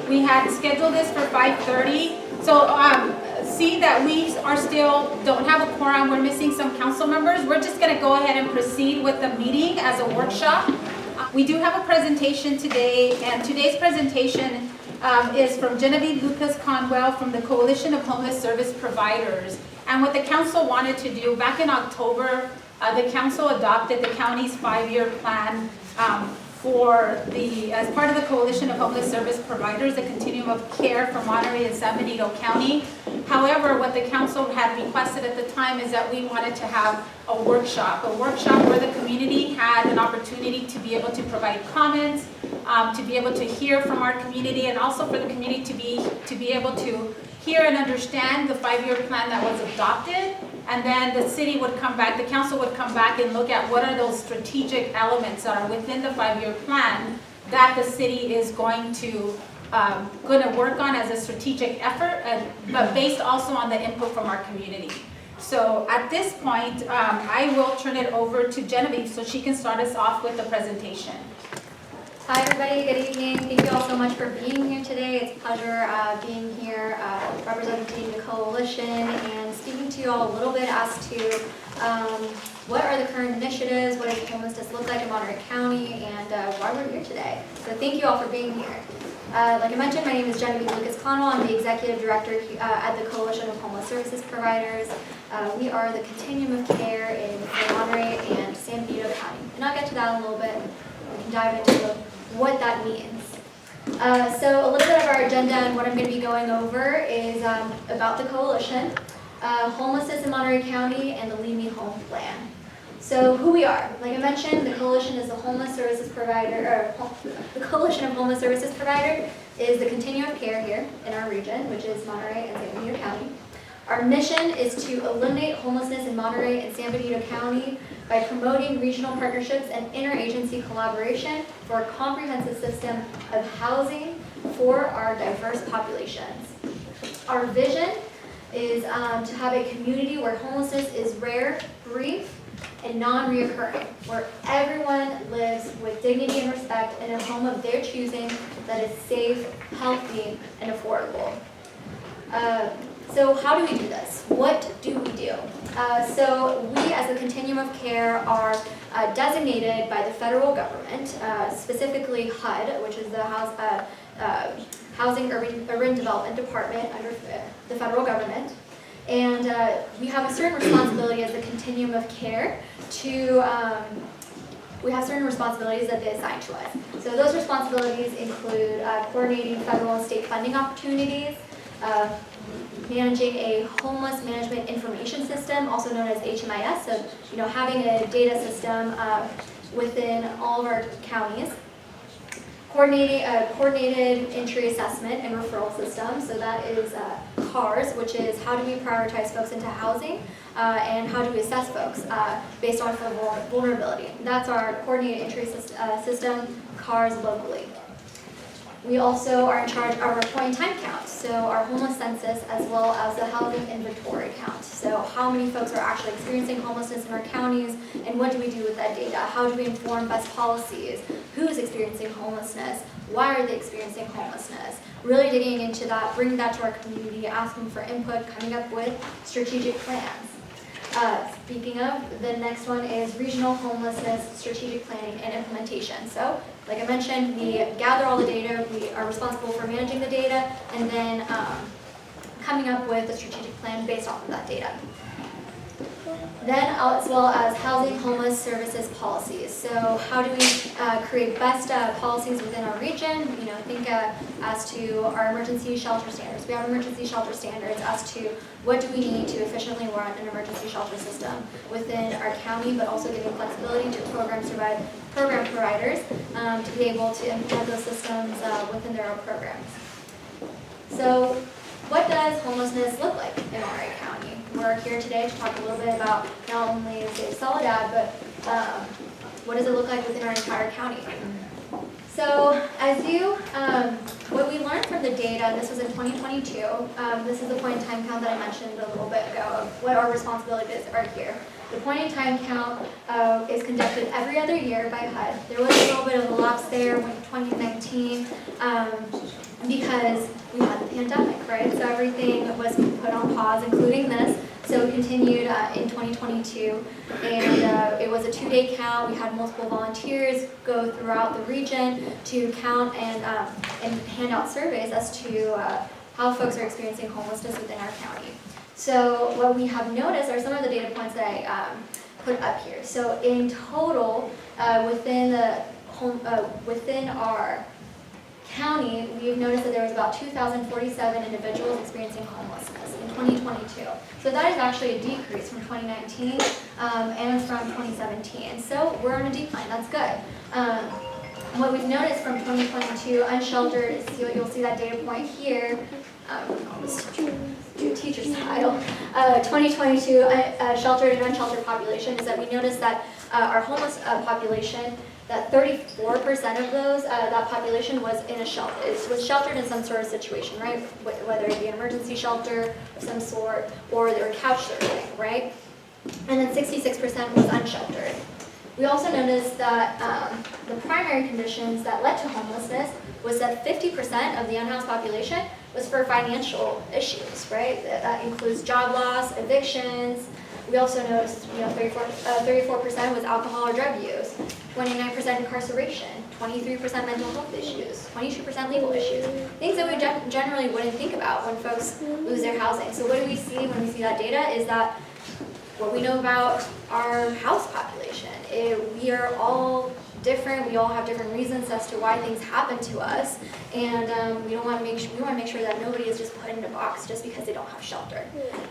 We had scheduled this for 5:30. So see that we are still don't have a quorum. We're missing some council members. We're just going to go ahead and proceed with the meeting as a workshop. We do have a presentation today, and today's presentation is from Genevieve Lucas Conwell from the Coalition of Homeless Service Providers. And what the council wanted to do, back in October, the council adopted the county's 5-year plan as part of the Coalition of Homeless Service Providers, the Continuum of Care for Monterey and San Benito County. However, what the council had requested at the time is that we wanted to have a workshop where the community had an opportunity to be able to provide comments, to be able to hear from our community, and also for the community to be able to hear and understand the 5-year plan that was adopted. And then the city would come back, the council would come back and look at what are those strategic elements that are within the 5-year plan that the city is going to work on as a strategic effort, but based also on the input from our community. So at this point, I will turn it over to Genevieve so she can start us off with the presentation. Hi everybody, good evening. Thank you all so much for being here today. It's a pleasure being here representing the coalition and speaking to you all a little bit as to what are the current initiatives, what does homelessness look like in Monterey County, and why we're here today. So thank you all for being here. Like I mentioned, my name is Genevieve Lucas Conwell. I'm the Executive Director at the Coalition of Homeless Services Providers. We are the Continuum of Care in Monterey and San Benito County. And I'll get to that in a little bit. We can dive into what that means. So a little bit of our agenda and what I'm going to be going over is about the coalition, homelessness in Monterey County, and the Leave Me Home plan. So who we are, like I mentioned, the coalition is the homeless services provider, or the Coalition of Homeless Services Provider is the Continuum of Care here in our region, which is Monterey and San Benito County. Our mission is to eliminate homelessness in Monterey and San Benito County by promoting regional partnerships and interagency collaboration for a comprehensive system of housing for our diverse populations. Our vision is to have a community where homelessness is rare, brief, and non-reoccurring, where everyone lives with dignity and respect in a home of their choosing that is safe, healthy, and affordable. So how do we do this? What do we do? So we as the Continuum of Care are designated by the federal government, specifically HUD, which is the Housing Urban Development Department under the federal government. And we have a certain responsibility as the Continuum of Care to, we have certain responsibilities that they assign to us. So those responsibilities include coordinating federal and state funding opportunities, managing a homeless management information system, also known as HMIS, so having a data system within all of our counties, coordinated entry assessment and referral system, so that is CARS, which is how do we prioritize folks into housing, and how do we assess folks based on vulnerability. That's our coordinated entry system, CARS locally. We also are in charge of our point-in-time count, so our homeless census as well as the housing inventory count. So how many folks are actually experiencing homelessness in our counties, and what do we do with that data? How do we inform best policies? Who's experiencing homelessness? Why are they experiencing homelessness? Really digging into that, bringing that to our community, asking for input, coming up with strategic plans. Speaking of, the next one is regional homelessness strategic planning and implementation. So, like I mentioned, we gather all the data, we are responsible for managing the data, and then coming up with a strategic plan based off of that data. Then, as well as housing homeless services policies. So how do we create best policies within our region? Think as to our emergency shelter standards. We have emergency shelter standards as to what do we need to efficiently run an emergency shelter system within our county, but also giving flexibility to program providers to be able to implement those systems within their own programs. So what does homelessness look like in Monterey County? We're here today to talk a little bit about not only City of Soledad, but what does it look like within our entire county? So what we learned from the data, and this was in 2022, this is the point-in-time count that I mentioned a little bit ago of what our responsibilities are here. The point-in-time count is conducted every other year by HUD. There was a little bit of a lapse there in 2019. because we had the pandemic, right? So everything was put on pause, including this. So we continued in 2022, and it was a 2-day count. We had multiple volunteers go throughout the region to count and hand out surveys as to how folks are experiencing homelessness within our county. So what we have noticed are some of the data points that I put up here. So in total, within our county, we've noticed that there was about 2,047 individuals experiencing homelessness in 2022. So that is actually a decrease from 2019 and from 2017. So we're on a decline, that's good. What we've noticed from 2022, unsheltered, you'll see that data point here, do teacher style. 2022 sheltered and unsheltered population is that we noticed that our homeless population, that 34% of those, that population was in a shelter, was sheltered in some sort of situation, right? Whether it be an emergency shelter of some sort, or they were couch surfing, right? And then 66% was unsheltered. We also noticed that the primary conditions that led to homelessness was that 50% of the unhoused population was for financial issues, right? That includes job loss, evictions. We also noticed, 34% was alcohol or drug use, 29% incarceration, 23% mental health issues, 22% legal issues. Things that we generally wouldn't think about when folks lose their housing. So what do we see when we see that data is that what we know about our house population. We are all different. We all have different reasons as to why things happen to us, and we want to make sure that nobody is just put in a box just because they don't have shelter,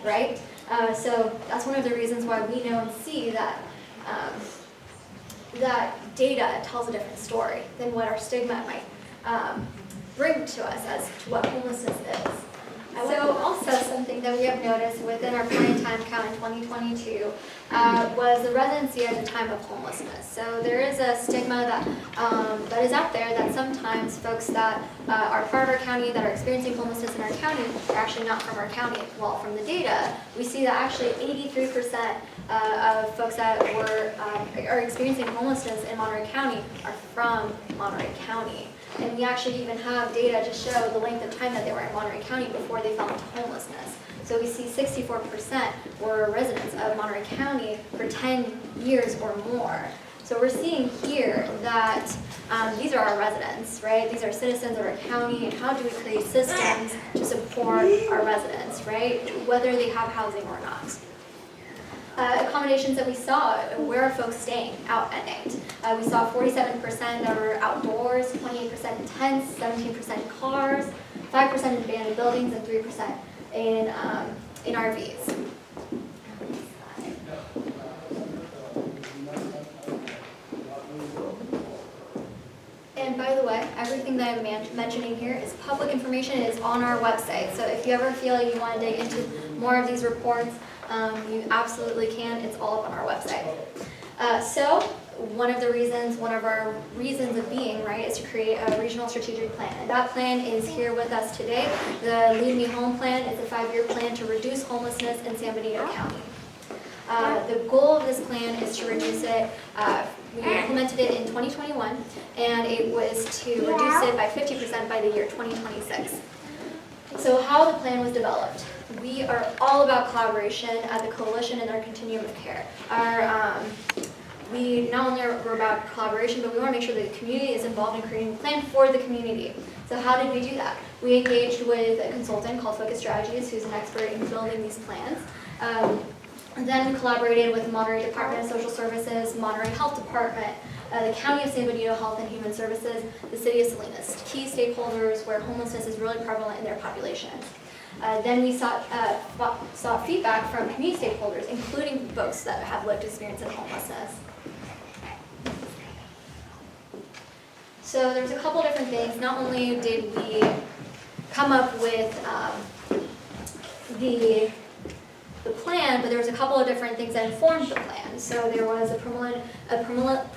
right? So that's one of the reasons why we know and see that that data tells a different story than what our stigma might bring to us as to what homelessness is. So also something that we have noticed within our prime time count in 2022 was the residency at the time of homelessness. So there is a stigma that is out there that sometimes folks that are part of our county that are experiencing homelessness in our county are actually not from our county. Well, from the data, we see that actually 83% of folks that are experiencing homelessness in Monterey County are from Monterey County. And we actually even have data to show the length of time that they were in Monterey County before they fell into homelessness. So we see 64% were residents of Monterey County for 10 years or more. So we're seeing here that these are our residents, right? These are citizens of our county, and how do we create systems to support our residents, right? Whether they have housing or not. Accommodations that we saw, where are folks staying out at night? We saw 47% that were outdoors, 28% in tents, 17% in cars, 5% in abandoned buildings, and 3% in RVs. And by the way, everything that I'm mentioning here is public information. It is on our website. So if you ever feel like you want to dig into more of these reports, you absolutely can. It's all up on our website. So one of our reasons of being, right, is to create a regional strategic plan. And that plan is here with us today. The Lead Me Home plan is a 5-year plan to reduce homelessness in San Benito County. The goal of this plan is to reduce it. We implemented it in 2021, and it was to reduce it by 50% by the year 2026. So how the plan was developed. We are all about collaboration at the Coalition and our Continuum of Care. We not only are about collaboration, but we want to make sure that the community is involved in creating a plan for the community. So how did we do that? We engaged with a consultant called Focus Strategies, who's an expert in building these plans. And then we collaborated with Monterey Department of Social Services, Monterey Health Department, the County of San Benito Health and Human Services, the City of Salinas, key stakeholders where homelessness is really prevalent in their populations. Then we sought feedback from community stakeholders, including folks that have lived experience in homelessness. So there's a couple different things. Not only did we come up with the plan, but there was a couple of different things that informed the plan. So there was a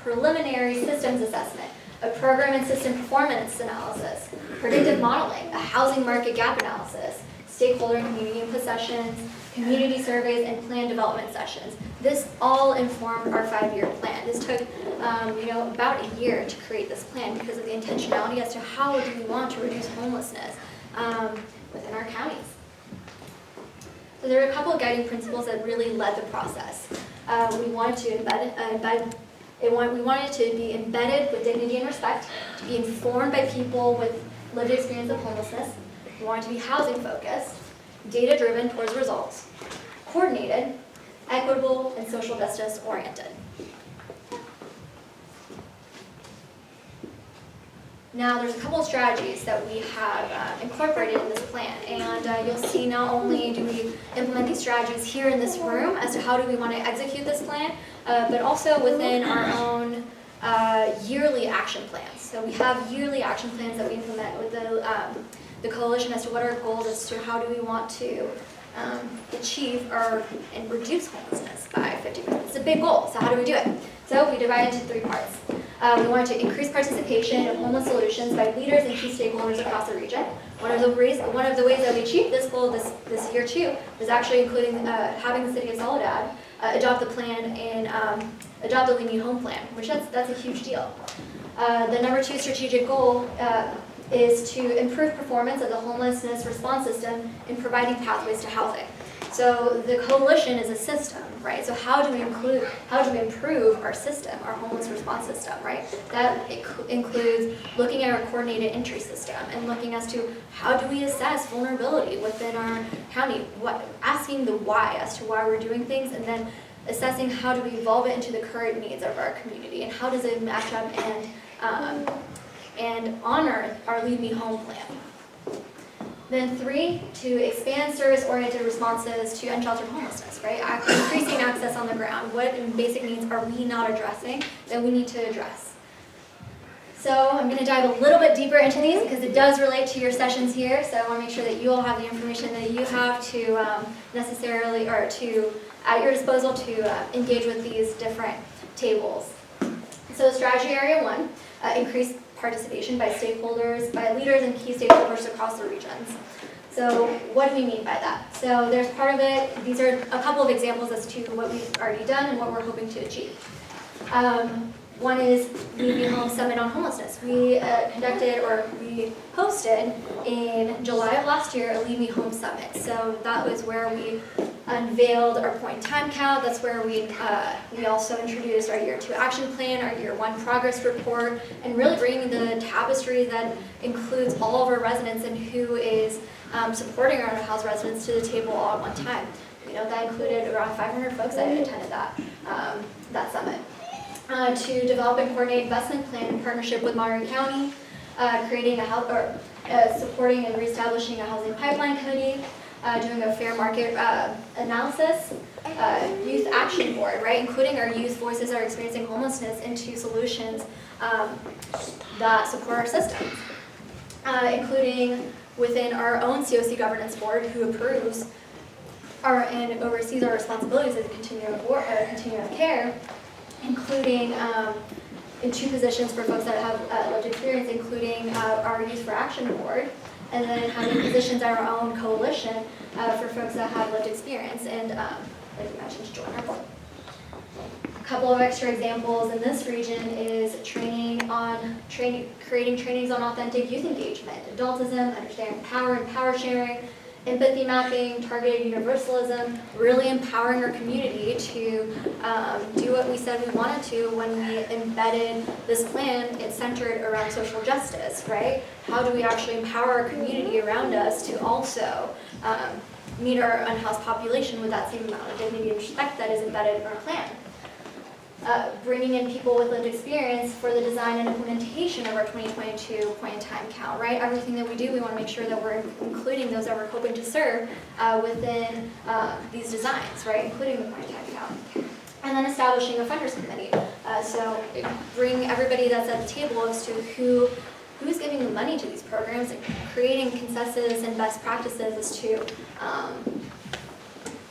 preliminary systems assessment, a program and system performance analysis, predictive modeling, a housing market gap analysis, stakeholder and community input sessions, community surveys, and plan development sessions. This all informed our 5-year plan. This took about a year to create this plan because of the intentionality as to how do we want to reduce homelessness homelessness within our counties. So there are a couple of guiding principles that really led the process. We wanted to we wanted to be embedded with dignity and respect, to be informed by people with lived experience of homelessness. We wanted to be housing focused, data driven towards results, coordinated, equitable, and social justice oriented. Now, there's a couple of strategies that we have incorporated in this plan, and you'll see not only do we implement these strategies here in this room as to how do we want to execute this plan, but also within our own yearly action plans. So we have yearly action plans that we implement with the coalition as to what our goals as to how do we want to achieve and reduce homelessness by 50%. It's a big goal, so how do we do it? So we divide it into 3 parts. We wanted to increase participation in homeless solutions by leaders and key stakeholders across the region. One of the ways that we achieved this goal this year too was actually including having the City of Soledad adopt the plan and adopt the Leave Me Home plan, which that's a huge deal. The number 2 strategic goal is to improve performance of the homelessness response system in providing pathways to housing. So the coalition is a system, right? So how do we improve our system, our homeless response system, right? That includes looking at our coordinated entry system and looking as to how do we assess vulnerability within our county, asking the why as to why we're doing things, and then assessing how do we evolve it into the current needs of our community and how does it match up and honor our Leave Me Home plan. Then 3, to expand service-oriented responses to unsheltered homelessness, right? Increasing access on the ground. What basic needs are we not addressing that we need to address? So I'm going to dive a little bit deeper into these because it does relate to your sessions here. So I want to make sure that you all have the information that you have to at your disposal to engage with these different tables. So strategy area 1, increase participation by stakeholders, by leaders and key stakeholders across the regions. So what do we mean by that? So there's part of it, these are a couple of examples as to what we've already done and what we're hoping to achieve. One is Leave Me Home Summit on Homelessness. We hosted in July of last year a Leave Me Home Summit. So that was where we unveiled our point in time count. That's where we also introduced our year 2 action plan, our year 1 progress report, and really bringing the tapestry that includes all of our residents and who is supporting our unhoused residents to the table all at one time. That included around 500 folks that attended that summit. To develop and coordinate investment plan in partnership with Monterey County, supporting and reestablishing a housing pipeline committee, doing a fair market analysis, youth action board, right, including our youth voices that are experiencing homelessness into solutions that support our systems, including within our own COC governance board who approves and oversees our responsibilities as a continuum of care, including in 2 positions for folks that have lived experience, including our Youth for Action board, and then having positions at our own coalition for folks that have lived experience and, like you mentioned, join our board. A couple of extra examples in this region is creating trainings on authentic youth engagement, adultism, understanding power and power sharing, empathy mapping, targeted universalism, really empowering our community to do what we said we wanted to when we embedded this plan. It's centered around social justice, right? How do we actually empower our community around us to also meet our unhoused population with that same amount of dignity and respect that is embedded in our plan? Bringing in people with lived experience for the design and implementation of our 2022 point in time count, right? Everything that we do, we want to make sure that we're including those that we're hoping to serve within these designs, right? Including the point in time count. And then establishing a funders committee. So bring everybody that's at the table as to who's giving the money to these programs and creating consensus and best practices as to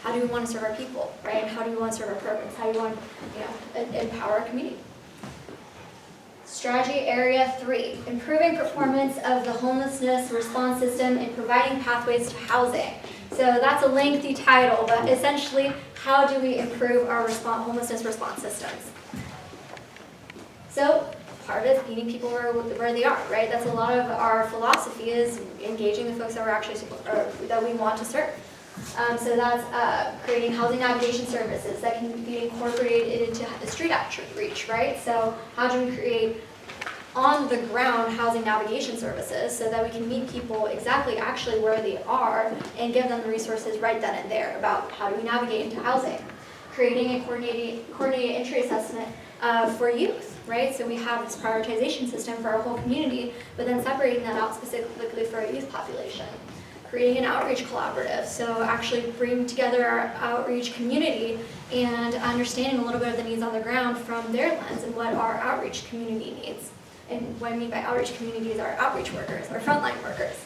how do we want to serve our people, right? How do we want to serve our programs? How do we want to empower our community? Strategy area 3, improving performance of the homelessness response system and providing pathways to housing. So that's a lengthy title, but essentially, how do we improve our homelessness response systems? So part of meeting people where they are, right? That's a lot of our philosophy, is engaging the folks that we're actually that we want to serve. So that's creating housing navigation services that can be incorporated into the street outreach, right? So how do we create on the ground housing navigation services so that we can meet people exactly actually where they are and give them the resources right then and there about how do we navigate into housing. Creating a coordinated entry assessment for youth, right? So we have this prioritization system for our whole community, but then separating that out specifically for our youth population. Creating an outreach collaborative, so actually bringing together our outreach community and understanding a little bit of the needs on the ground from their lens and what our outreach community needs. And what I mean by outreach community is our outreach workers, our frontline workers,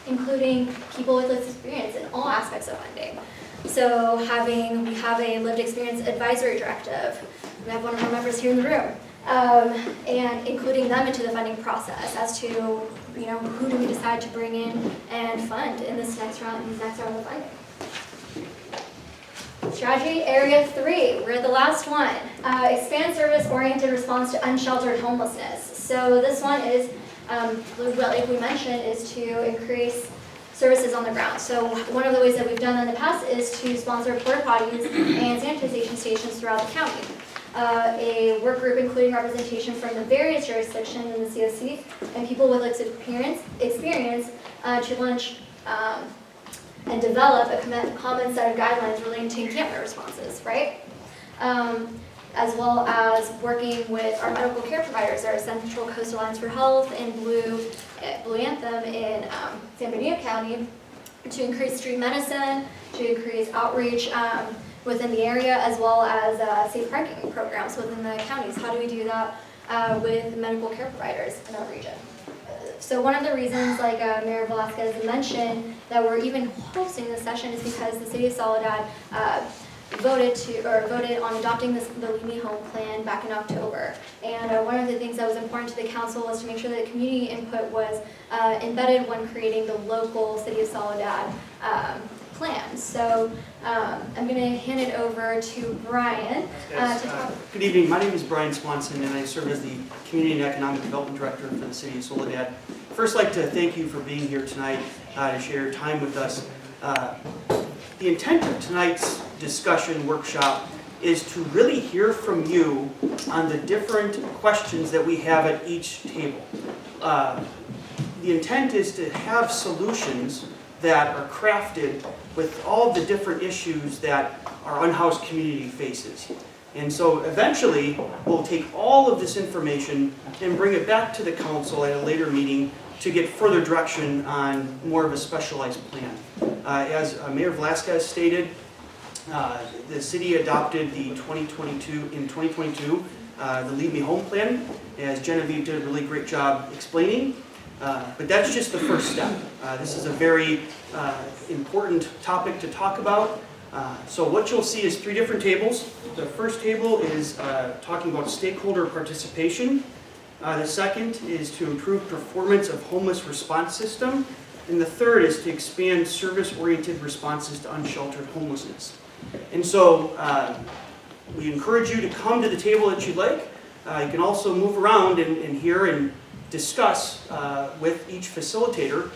including people with lived experience in all aspects of funding. So we have a lived experience advisory directive. We have one of our members here in the room, and including them into the funding process as to, who do we decide to bring in and fund in this next round of funding. Strategy area 3, we're the last one. Expand service-oriented response to unsheltered homelessness. So this one is, like we mentioned, is to increase services on the ground. So one of the ways that we've done that in the past is to sponsor porta potties and sanitization stations throughout the county. A work group including representation from the various jurisdictions in the COC and people with experience to launch and develop a common set of guidelines relating to encampment responses, right? As well as working with our medical care providers, our Central Coast Alliance for Health and Blue Anthem in San Bernardino County, to increase street medicine, to increase outreach within the area, as well as safe parking programs within the counties. How do we do that with medical care providers in our region? So one of the reasons, like Mayor Velasquez mentioned, that we're even hosting this session is because the City of Soledad voted on adopting the Leave Me Home plan back in October. And one of the things that was important to the council was to make sure that community input was embedded when creating the local City of Soledad plan. So I'm going to hand it over to Brian to talk. Good evening. My name is Brian Swanson, and I serve as the Community and Economic Development Director for the City of Soledad. First, I'd like to thank you for being here tonight to share your time with us. The intent of tonight's discussion workshop is to really hear from you on the different questions that we have at each table. The intent is to have solutions that are crafted with all the different issues that our unhoused community faces. And so eventually, we'll take all of this information and bring it back to the council at a later meeting to get further direction on more of a specialized plan. As Mayor Velasquez stated, the city adopted the 2022, the Leave Me Home plan, as Genevieve did a really great job explaining. But that's just the first step. This is a very important topic to talk about. So what you'll see is 3 different tables. The first table is talking about stakeholder participation. The second is to improve performance of homeless response system. And the third is to expand service-oriented responses to unsheltered homelessness. And so we encourage you to come to the table that you'd like. You can also move around and hear and discuss with each facilitator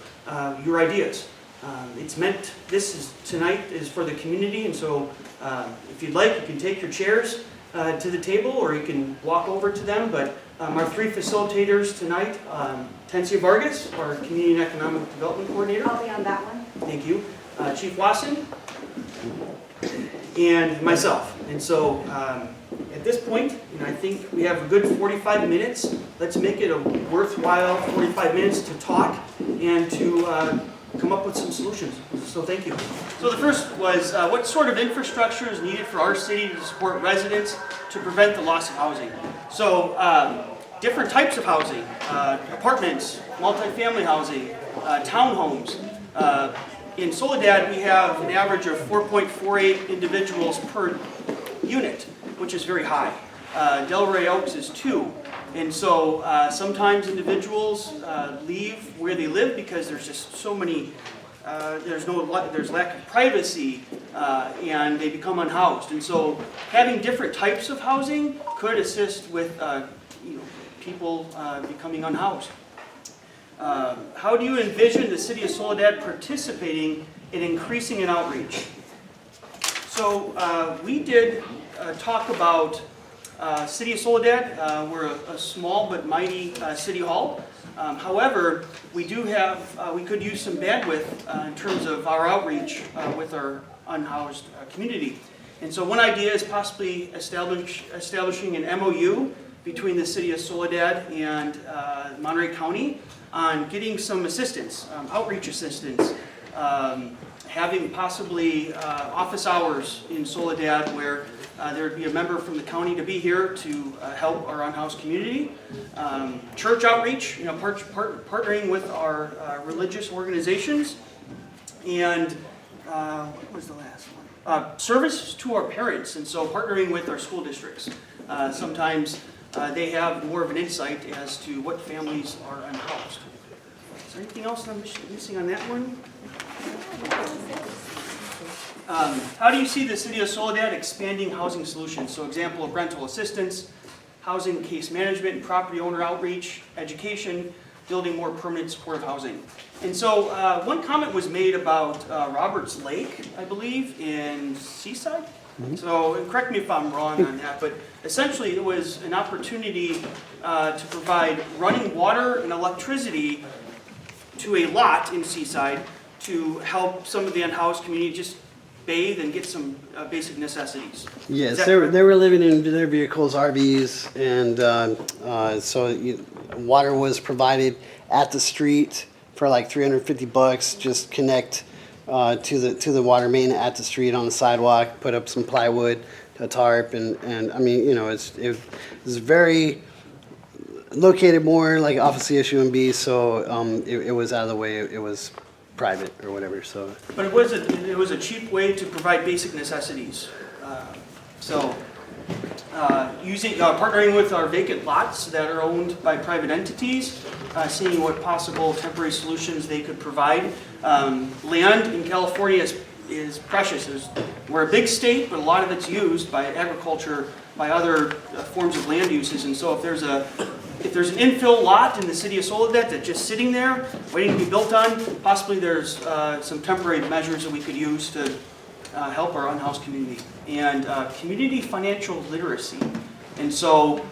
your ideas. Tonight is for the community, and so if you'd like, you can take your chairs to the table, or you can walk over to them. But our 3 facilitators tonight, Tencia Vargas, our Community and Economic Development Coordinator. I'll be on that one. Thank you. Chief Wasson, and myself. And so at this point, I think we have a good 45 minutes. Let's make it a worthwhile 45 minutes to talk and to come up with some solutions. So thank you. So the first was, what sort of infrastructure is needed for our city to support residents to prevent the loss of housing? So different types of housing, apartments, multifamily housing, townhomes. In Soledad, we have an average of 4.48 individuals per unit, which is very high. Delray Oaks is 2. And so sometimes individuals leave where they live because there's just so many, there's lack of privacy, and they become unhoused. And so having different types of housing could assist with people becoming unhoused. How do you envision the City of Soledad participating in increasing an outreach? So we did talk about City of Soledad. We're a small but mighty city hall. However, we do have, we could use some bandwidth in terms of our outreach with our unhoused community. And so one idea is possibly establishing an MOU between the City of Soledad and Monterey County on getting some assistance, outreach assistance, having possibly office hours in Soledad where there would be a member from the county to be here to help our unhoused community. Church outreach, partnering with our religious organizations. And what was the last one? Service to our parents, and so partnering with our school districts. Sometimes they have more of an insight as to what families are unhoused. Is there anything else I'm missing on that one? How do you see the City of Soledad expanding housing solutions? So example of rental assistance, housing case management and property owner outreach, education, building more permanent supportive housing. And so one comment was made about Roberts Lake, I believe, in Seaside. So correct me if I'm wrong on that, but essentially it was an opportunity to provide running water and electricity to a lot in Seaside to help some of the unhoused community just bathe and get some basic necessities. Yes, they were living in their vehicles, RVs, and so water was provided at the street for like $350. Just connect to the water main at the street on the sidewalk, put up some plywood, a tarp, and I mean, it was very located more like off of CSUMB, so it was out of the way. It was private or whatever. So, but it was a cheap way to provide basic necessities. Partnering with our vacant lots that are owned by private entities, seeing what possible temporary solutions they could provide. Land in California is precious. We're a big state, but a lot of it's used by agriculture, by other forms of land uses, and so if there's an infill lot in the City of Soledad that's just sitting there, waiting to be built on, possibly there's some temporary measures that we could use to help our unhoused community. And community financial literacy. And so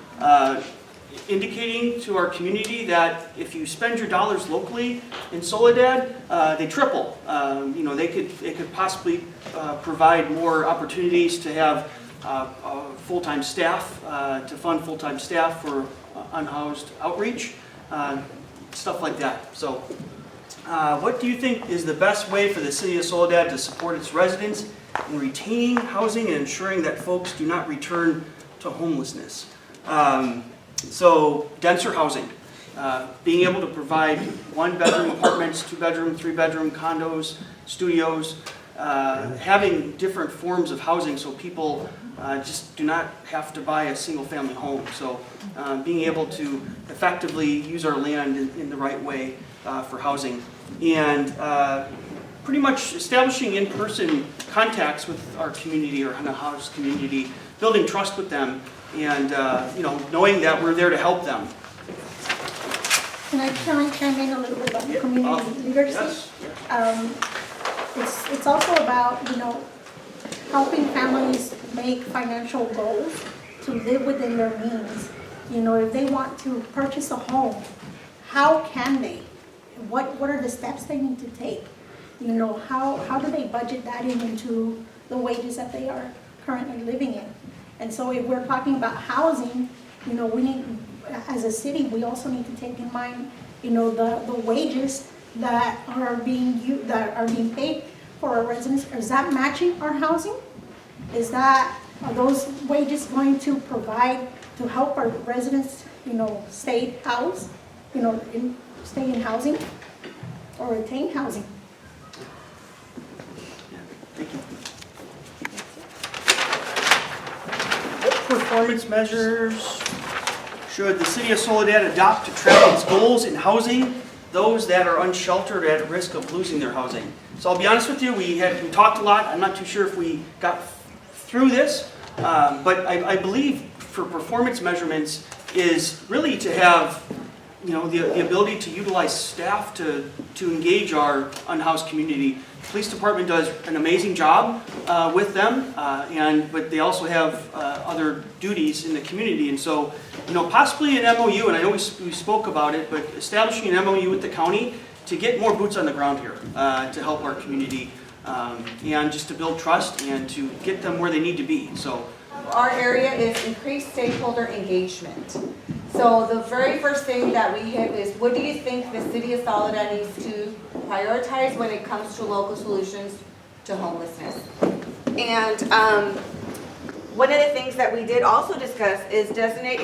indicating to our community that if you spend your dollars locally in Soledad, they triple. They could possibly provide more opportunities to have full-time staff, to fund full-time staff for unhoused outreach, stuff like that. So what do you think is the best way for the City of Soledad to support its residents in retaining housing and ensuring that folks do not return to homelessness? So denser housing, being able to provide 1-bedroom apartments, 2-bedroom, 3-bedroom condos, studios, having different forms of housing so people just do not have to buy a single-family home. So being able to effectively use our land in the right way for housing. And pretty much establishing in-person contacts with our community, our unhoused community, building trust with them, and knowing that we're there to help them. Can I chime in a little bit about the community leadership? Yes. It's also about, helping families make financial goals to live within their means. If they want to purchase a home, how can they? What are the steps they need to take? How do they budget that into the wages that they are currently living in? And so if we're talking about housing, we need, as a city, we also need to take in mind, the wages that are being paid for our residents. Is that matching our housing? Are those wages going to provide to help our residents, stay housed, stay in housing or retain housing? Thank you. Performance measures. Should the City of Soledad adopt to track its goals in housing those that are unsheltered or at risk of losing their housing? So I'll be honest with you, we talked a lot. I'm not too sure if we got through this, but I believe for performance measurements, is really to have, the ability to utilize staff to engage our unhoused community. The police department does an amazing job with them, but they also have other duties in the community. And so, possibly an MOU, and I know we spoke about it, but establishing an MOU with the county to get more boots on the ground here to help our community and just to build trust and to get them where they need to be. So, our area is increased stakeholder engagement. So the very first thing that we hit is, what do you think the City of Soledad needs to prioritize when it comes to local solutions to homelessness? And one of the things that we did also discuss is designate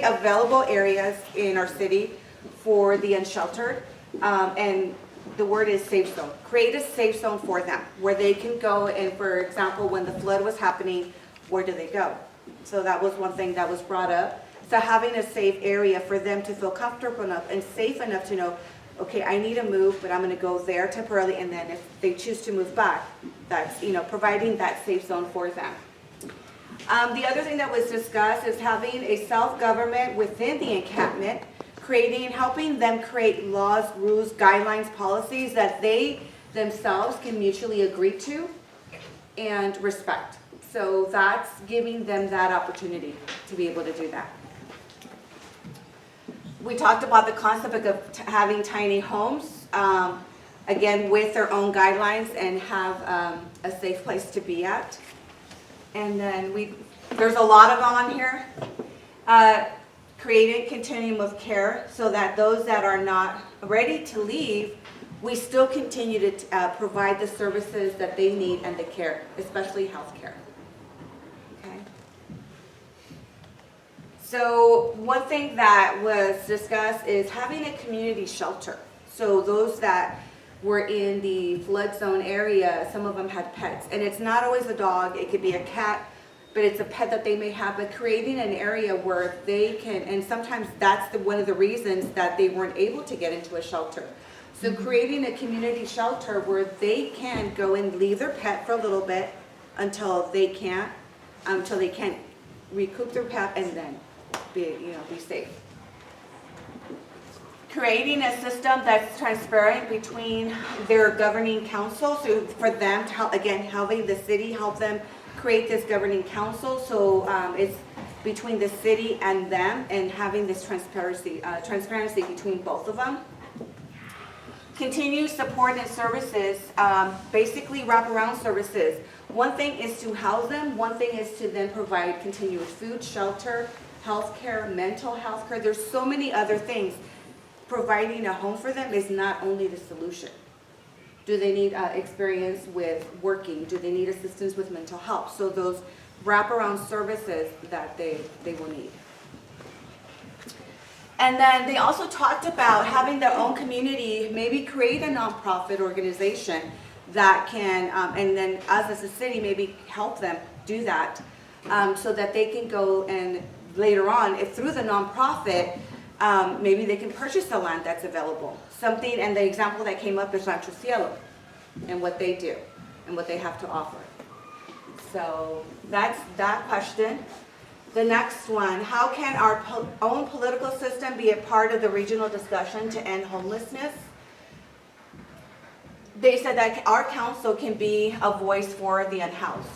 available areas in our city for the unsheltered, and the word is safe zone. Create a safe zone for them where they can go, and for example, when the flood was happening, where do they go? So that was one thing that was brought up. So having a safe area for them to feel comfortable enough and safe enough to know, okay, I need to move, but I'm going to go there temporarily, and then if they choose to move back, that's, providing that safe zone for them. The other thing that was discussed is having a self-government within the encampment, helping them create laws, rules, guidelines, policies that they themselves can mutually agree to and respect. So that's giving them that opportunity to be able to do that. We talked about the concept of having tiny homes, again, with their own guidelines and have a safe place to be at. And then there's a lot of them on here. Creating Continuum of Care so that those that are not ready to leave, we still continue to provide the services that they need and the care, especially health care. Okay. So one thing that was discussed is having a community shelter. So those that were in the flood zone area, some of them had pets. And it's not always a dog, it could be a cat, but it's a pet that they may have, but creating an area where they can, and sometimes that's one of the reasons that they weren't able to get into a shelter. So creating a community shelter where they can go and leave their pet for a little bit until they can recoup their pet and then be safe. Creating a system that's transparent between their governing council, so for them to help, again, having the city help them create this governing council, so it's between the city and them, and having this transparency between both of them. Continue support and services, basically wraparound services. One thing is to house them, one thing is to then provide continuous food, shelter, health care, mental health care. There's so many other things. Providing a home for them is not only the solution. Do they need experience with working? Do they need assistance with mental health? So those wraparound services that they will need. And then they also talked about having their own community, maybe create a nonprofit organization that can, and then us as a city maybe help them do that, so that they can go and later on, if through the nonprofit, maybe they can purchase the land that's available. Something, and the example that came up is Rancho Cielo and what they do and what they have to offer. So that's that question. The next one, how can our own political system be a part of the regional discussion to end homelessness? They said that our council can be a voice for the unhoused.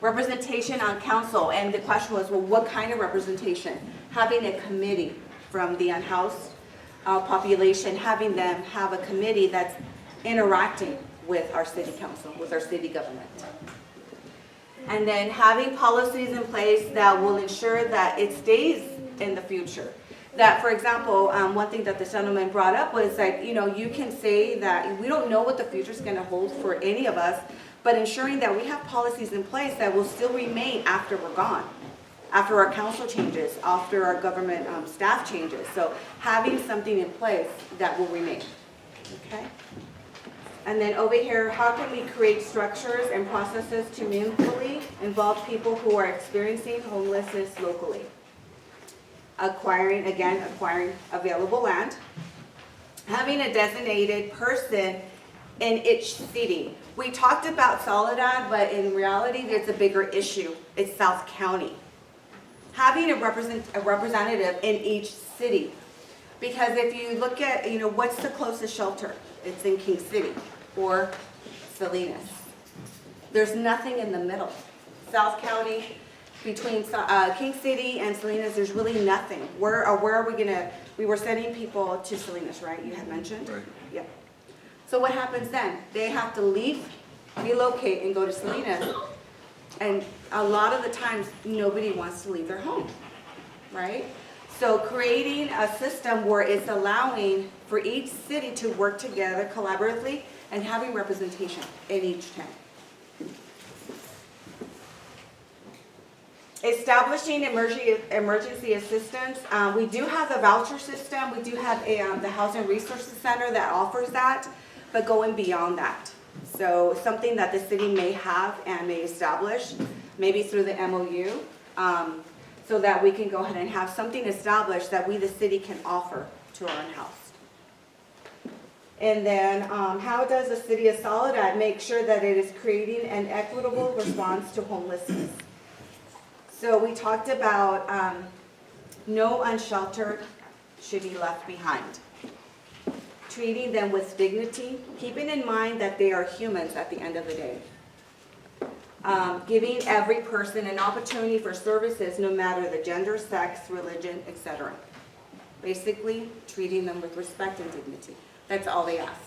Representation on council, and the question was, well, what kind of representation? Having a committee from the unhoused population, having them have a committee that's interacting with our city council, with our city government. And then having policies in place that will ensure that it stays in the future. That, for example, one thing that the gentleman brought up was that, you can say that we don't know what the future is going to hold for any of us, but ensuring that we have policies in place that will still remain after we're gone, after our council changes, after our government staff changes. So having something in place that will remain, okay? And then over here, how can we create structures and processes to meaningfully involve people who are experiencing homelessness locally? Acquiring available land. Having a designated person in each city. We talked about Soledad, but in reality, there's a bigger issue. It's South County. having a representative in each city. Because if you look at, what's the closest shelter? It's in King City or Salinas. There's nothing in the middle. South County, between King City and Salinas, there's really nothing. Where are we gonna, we were sending people to Salinas, right? You had mentioned? Right. Yeah. So what happens then? They have to leave, relocate, and go to Salinas. And a lot of the times, nobody wants to leave their home, right? So creating a system where it's allowing for each city to work together collaboratively and having representation in each town. Establishing emergency assistance. We do have the voucher system. We do have the Housing Resources Center that offers that, but going beyond that. So something that the city may have and may establish, maybe through the MOU, so that we can go ahead and have something established that we, the city, can offer to our unhoused. And then how does the City of Soledad make sure that it is creating an equitable response to homelessness? So we talked about no unsheltered should be left behind. Treating them with dignity, keeping in mind that they are humans at the end of the day. Giving every person an opportunity for services no matter the gender, sex, religion, etc. Basically, treating them with respect and dignity. That's all they ask.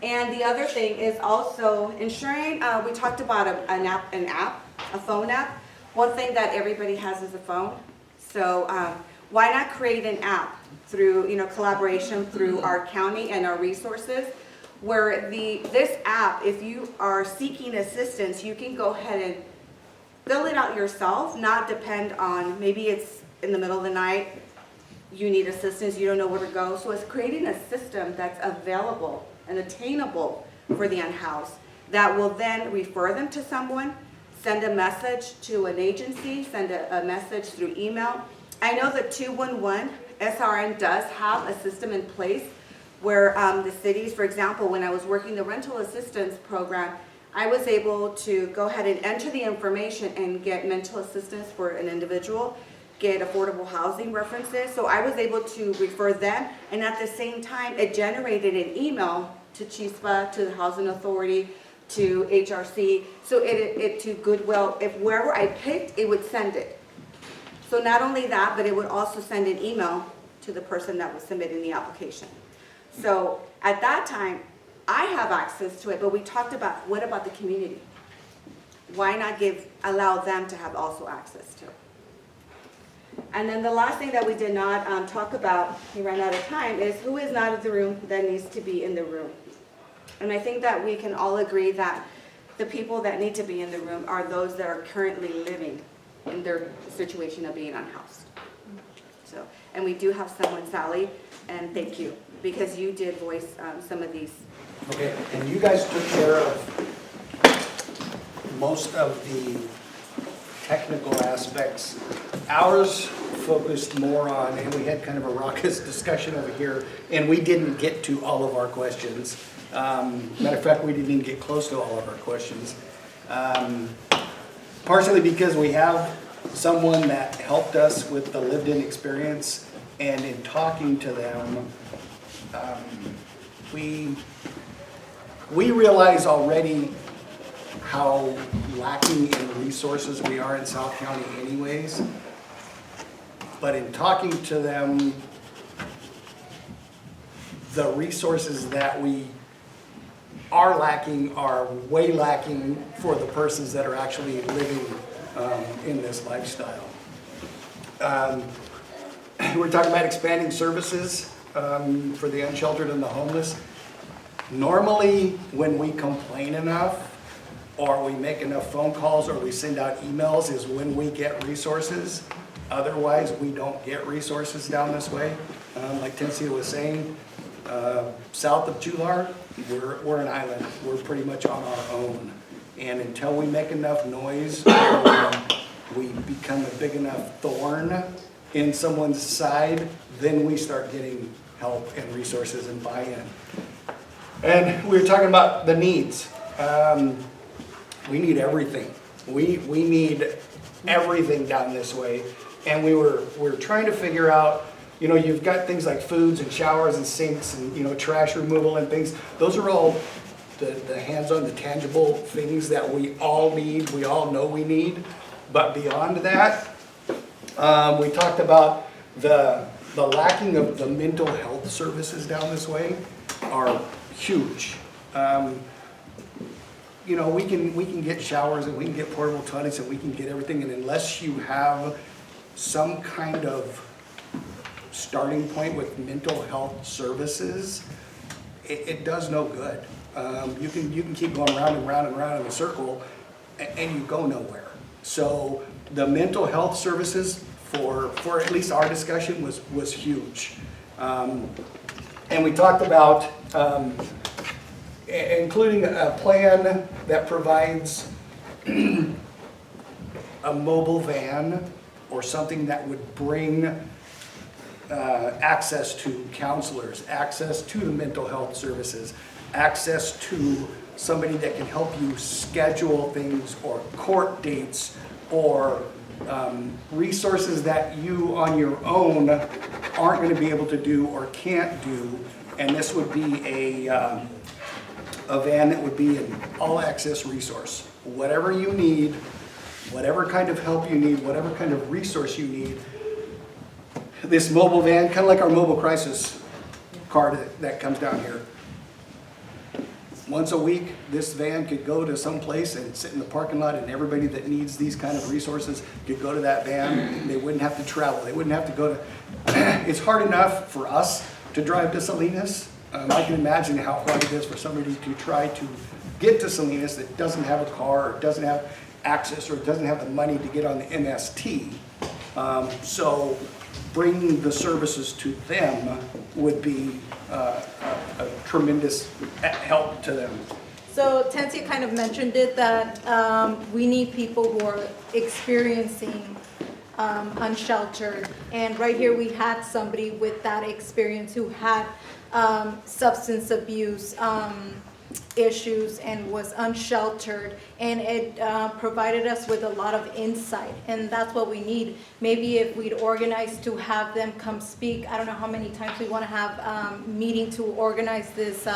And the other thing is also ensuring, we talked about a phone app. One thing that everybody has is a phone. So why not create an app through collaboration through our county and our resources, where this app, if you are seeking assistance, you can go ahead and fill it out yourself, not depend on, maybe it's in the middle of the night, you need assistance, you don't know where to go. So it's creating a system that's available and attainable for the unhoused that will then refer them to someone, send a message to an agency, send a message through email. I know the 211 SRN does have a system in place where the cities, for example, when I was working the rental assistance program, I was able to go ahead and enter the information and get mental assistance for an individual, get affordable housing references. So I was able to refer them, and at the same time, it generated an email to CHISPA, to the Housing Authority, to HRC, so it to Goodwill. If wherever I picked, it would send it. So not only that, but it would also send an email to the person that was submitting the application. So at that time, I have access to it, but we talked about, what about the community? Why not allow them to have also access to it? And then the last thing that we did not talk about, we ran out of time, is who is not in the room that needs to be in the room. And I think that we can all agree that the people that need to be in the room are those that are currently living in their situation of being unhoused. So, and we do have someone, Sally, and thank you, because you did voice some of these. Okay, and you guys took care of most of the technical aspects. Ours focused more on, and we had kind of a raucous discussion over here, and we didn't get to all of our questions. Matter of fact, we didn't even get close to all of our questions. Partially because we have someone that helped us with the lived-in experience, and in talking to them, we realize already how lacking in resources we are in South County anyways. But in talking to them, the resources that we are lacking are way lacking for the persons that are actually living in this lifestyle. We're talking about expanding services for the unsheltered and the homeless. Normally, when we complain enough, or we make enough phone calls, or we send out emails, is when we get resources. Otherwise, we don't get resources down this way. Like Tencia was saying, south of Chular, we're an island. We're pretty much on our own. And until we make enough noise, we become a big enough thorn in someone's side, then we start getting help and resources and buy-in. And we were talking about the needs. We need everything. We need everything down this way. And we were trying to figure out, you know, you've got things like foods and showers and sinks and, you know, trash removal and things. Those are all the hands-on, the tangible things that we all need, we all know we need. But beyond that, we talked about the lacking of the mental health services down this way are huge. You know, we can get showers and we can get portable toilets and we can get everything, and unless you have some kind of starting point with mental health services, it does no good. You can keep going round and round and round in a circle and you go nowhere. So the mental health services for at least our discussion was huge. And we talked about including a plan that provides a mobile van or something that would bring access to counselors, access to the mental health services, access to somebody that can help you schedule things or court dates or resources that you on your own aren't going to be able to do or can't do. And this would be a van that would be an all-access resource. Whatever you need, whatever kind of help you need, whatever kind of resource you need, this mobile van, kind of like our mobile crisis car that comes down here. Once a week, this van could go to some place and sit in the parking lot, and everybody that needs these kind of resources could go to that van. They wouldn't have to travel. They wouldn't have to go to... It's hard enough for us to drive to Salinas. I can imagine how hard it is for somebody to try to get to Salinas that doesn't have a car or doesn't have access or doesn't have the money to get on the MST. So bringing the services to them would be a tremendous help to them. So Tancia kind of mentioned it, that we need people who are experiencing unsheltered. And right here we had somebody with that experience who had substance abuse issues and was unsheltered, and it provided us with a lot of insight, and that's what we need. Maybe if we'd organize to have them come speak, I don't know how many times we want to have meeting to organize this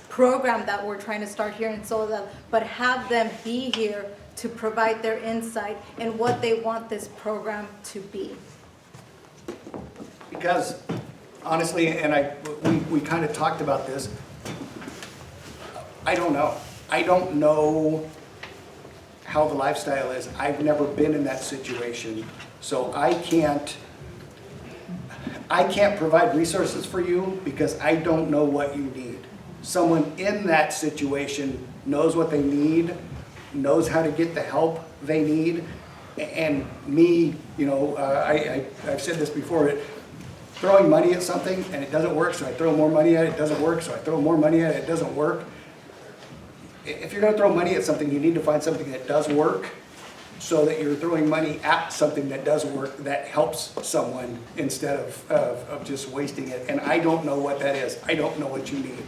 program that we're trying to start here in Soledad, but have them be here to provide their insight and what they want this program to be. Because honestly, and we kind of talked about this, I don't know. I don't know how the lifestyle is. I've never been in that situation. So I can't provide resources for you because I don't know what you need. Someone in that situation knows what they need, knows how to get the help they need. And me, you know, I've said this before, throwing money at something and it doesn't work, so I throw more money at it, it doesn't work, so I throw more money at it, it doesn't work. If you're going to throw money at something, you need to find something that does work so that you're throwing money at something that does work, that helps someone instead of just wasting it. And I don't know what that is. I don't know what you need.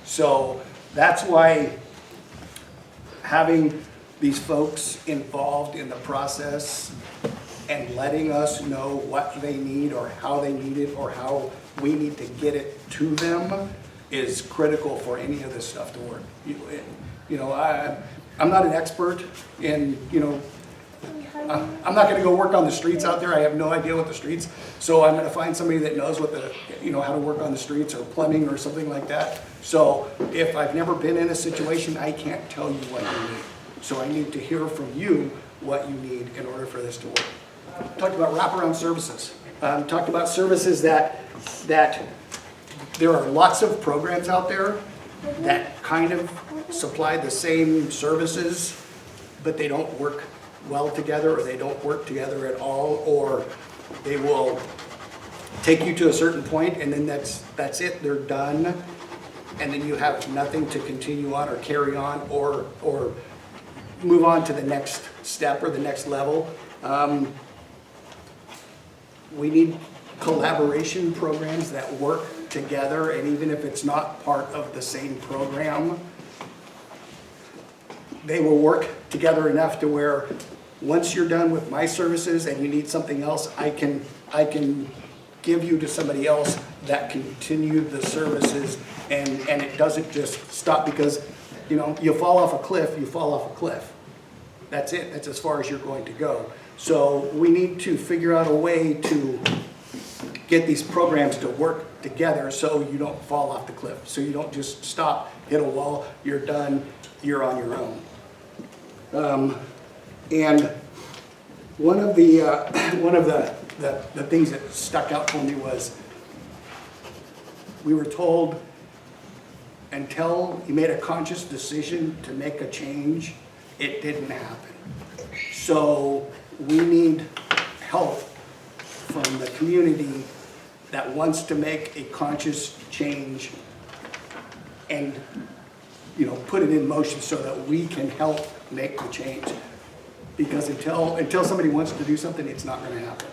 So that's why having these folks involved in the process and letting us know what they need or how they need it or how we need to get it to them is critical for any of this stuff to work. You know, I'm not an expert in, you know, I'm not gonna go work on the streets out there. I have no idea what the streets, so I'm gonna find somebody that knows what the, you know, how to work on the streets or plumbing or something like that. So if I've never been in a situation, I can't tell you what you need. So I need to hear from you what you need in order for this to work. Talked about wraparound services. Talked about services that there are lots of programs out there that kind of supply the same services, but they don't work well together, or they don't work together at all, or they will take you to a certain point and then that's it, they're done, and then you have nothing to continue on or carry on or move on to the next step or the next level. We need collaboration programs that work together, and even if it's not part of the same program, they will work together enough to where once you're done with my services and you need something else, I can give you to somebody else that continue the services, and it doesn't just stop because, you know, you fall off a cliff, you fall off a cliff. That's it, that's as far as you're going to go. So we need to figure out a way to get these programs to work together so you don't fall off the cliff. So you don't just stop, hit a wall, you're done, you're on your own. And one of the things that stuck out for me was we were told until you made a conscious decision to make a change, it didn't happen. So we need help from the community that wants to make a conscious change and, you know, put it in motion so that we can help make the change. Because until somebody wants to do something, it's not going to happen.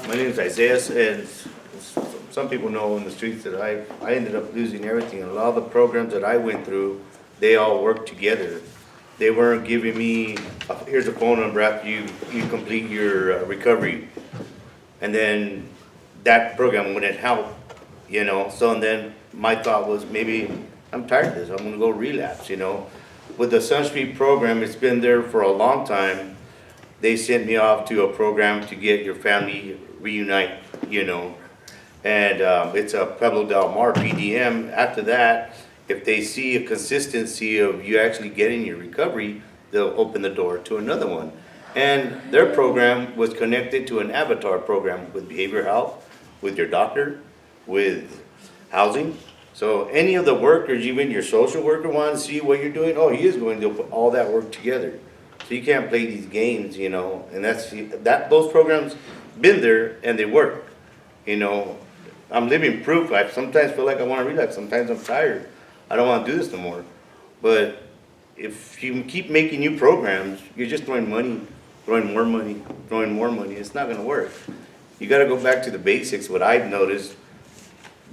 My name is Isaiah, and some people know in the streets that I ended up losing everything. And a lot of the programs that I went through, they all worked together. They weren't giving me, here's a phone number after you complete your recovery. And then that program wouldn't help, you know. So and then my thought was, maybe I'm tired of this, I'm gonna go relapse, you know. With the Sun Street program, it's been there for a long time. They sent me off to a program to get your family reunite, you know. And it's a Pueblo Del Mar PDM. After that, if they see a consistency of you actually getting your recovery, they'll open the door to another one. And their program was connected to an avatar program with behavioral health, with your doctor, with housing. So any of the workers, even your social worker, want to see what you're doing, oh, he is going to put all that work together. So you can't play these games, you know, and those programs been there and they work, you know. I'm living proof. I sometimes feel like I want to relapse. Sometimes I'm tired. I don't want to do this no more. But if you keep making new programs, you're just throwing money, throwing more money, throwing more money. It's not going to work. You got to go back to the basics. What I've noticed,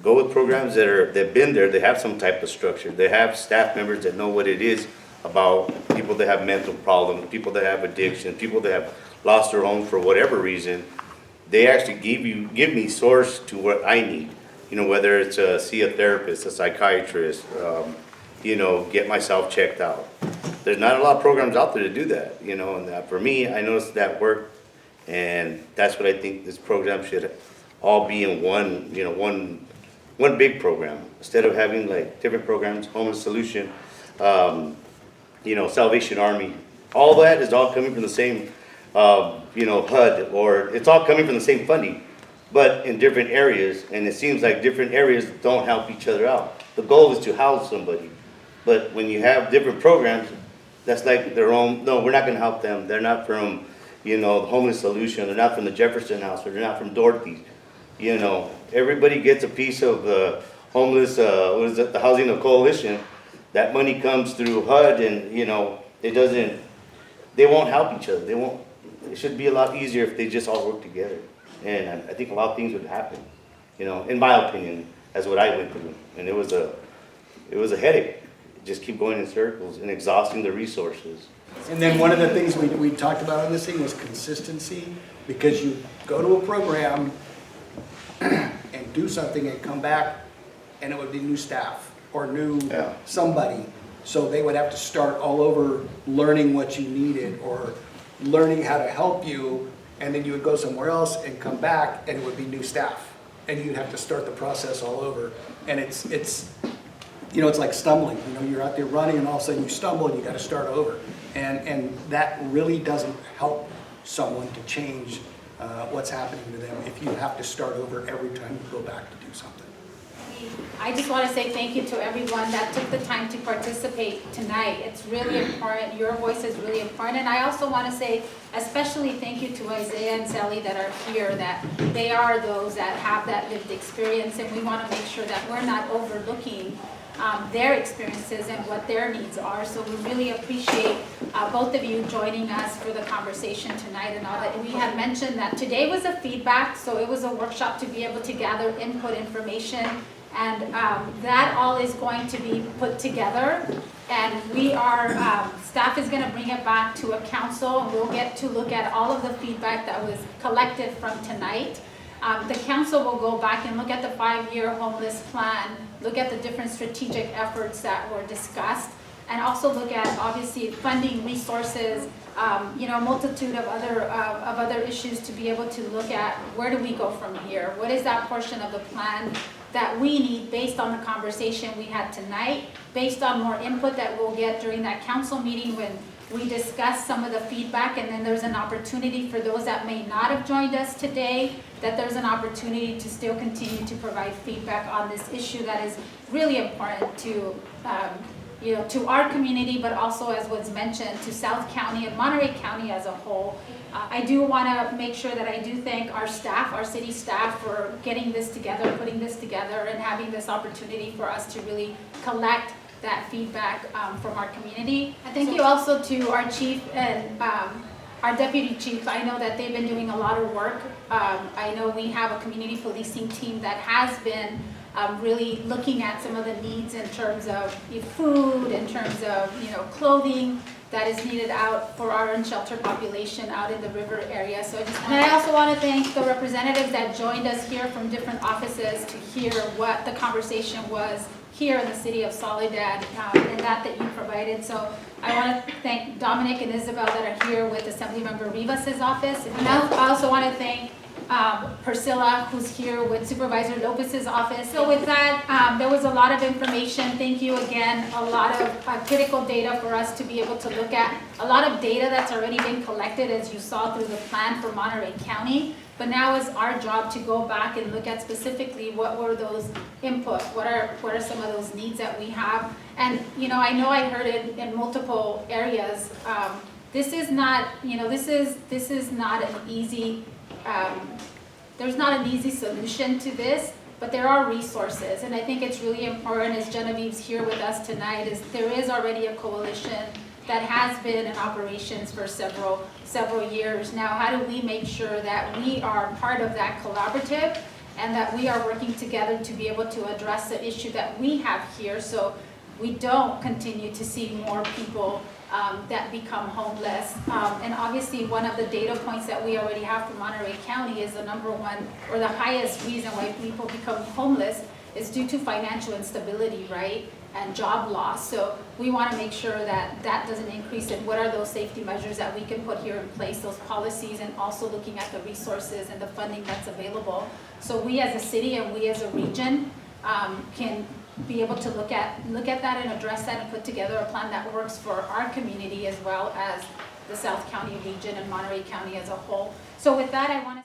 go with programs that've been there. They have some type of structure. They have staff members that know what it is about people that have mental problems, people that have addiction, people that have lost their home for whatever reason. They actually give me source to what I need. You know, whether it's see a therapist, a psychiatrist, you know, get myself checked out. There's not a lot of programs out there to do that, you know, and for me, I noticed that worked, and that's what I think this program should all be in one, you know, one big program. Instead of having like different programs, Homeless Solution, you know, Salvation Army, all that is all coming from the same, you know, HUD, or it's all coming from the same funding, but in different areas, and it seems like different areas don't help each other out. The goal is to house somebody, but when you have different programs, that's like their own, no, we're not gonna help them. They're not from, you know, the Homeless Solution, they're not from the Jefferson House, or they're not from Dorothy's. You know, everybody gets a piece of the homeless, what is it, the Housing of Coalition. That money comes through HUD, and, you know, it doesn't, they won't help each other. They won't, it should be a lot easier if they just all work together. And I think a lot of things would happen, you know, in my opinion, as what I went through. And it was a headache. Just keep going in circles and exhausting the resources. And then one of the things we talked about on this thing was consistency, because you go to a program and do something and come back and it would be new staff or new somebody. So they would have to start all over learning what you needed or learning how to help you, and then you would go somewhere else and come back and it would be new staff. And you'd have to start the process all over. And it's you know, it's like stumbling. You know, you're out there running and all of a sudden you stumble and you got to start over. And that really doesn't help someone to change what's happening to them if you have to start over every time you go back to do something. I just want to say thank you to everyone that took the time to participate tonight. It's really important. Your voice is really important. And I also want to say especially thank you to Isaiah and Sally that are here, that they are those that have that lived experience, and we want to make sure that we're not overlooking their experiences and what their needs are. So we really appreciate both of you joining us for the conversation tonight and all that. We had mentioned that today was a feedback, so it was a workshop to be able to gather input information And that all is going to be put together. And we are, staff is gonna bring it back to a council, and we'll get to look at all of the feedback that was collected from tonight. The council will go back and look at the 5-year homeless plan, look at the different strategic efforts that were discussed, and also look at, obviously, funding resources, a multitude of other issues to be able to look at where do we go from here? What is that portion of the plan that we need based on the conversation we had tonight, based on more input that we'll get during that council meeting when we discuss some of the feedback, and then there's an opportunity for those that may not have joined us today, that there's an opportunity to still continue to provide feedback on this issue that is really important to to our community, but also, as was mentioned, to South County and Monterey County as a whole. I do want to make sure that I do thank our staff, our city staff, for getting this together, putting this together, and having this opportunity for us to really collect that feedback from our community. And thank you also to our chief and our deputy chief. I know that they've been doing a lot of work. I know we have a community policing team that has been really looking at some of the needs in terms of food, in terms of clothing that is needed out for our unsheltered population out in the river area. And I also want to thank the representatives that joined us here from different offices to hear what the conversation was here in the city of Soledad, and that you provided. So I want to thank Dominic and Isabel that are here with Assemblymember Rivas's office. And I also want to thank Priscilla, who's here with Supervisor Lopez's office. So with that, there was a lot of information. Thank you again. A lot of critical data for us to be able to look at. A lot of data that's already been collected, as you saw through the plan for Monterey County. But now it's our job to go back and look at specifically what were those input, what are some of those needs that we have. And I know I heard it in multiple areas. This is not, this is not an easy. There's not an easy solution to this, but there are resources, and I think it's really important, as Genevieve's here with us tonight, is there is already a coalition that has been in operations for several years. Now, how do we make sure that we are part of that collaborative and that we are working together to be able to address the issue that we have here, so we don't continue to see more people that become homeless. And obviously, one of the data points that we already have from Monterey County is the number one or the highest reason why people become homeless is due to financial instability, right? And job loss. So we want to make sure that that doesn't increase. And what are those safety measures that we can put here in place, those policies, and also looking at the resources and the funding that's available. So we as a city and we as a region can be able to look at that and address that and put together a plan that works for our community as well as the South County region and Monterey County as a whole. So with that, I want to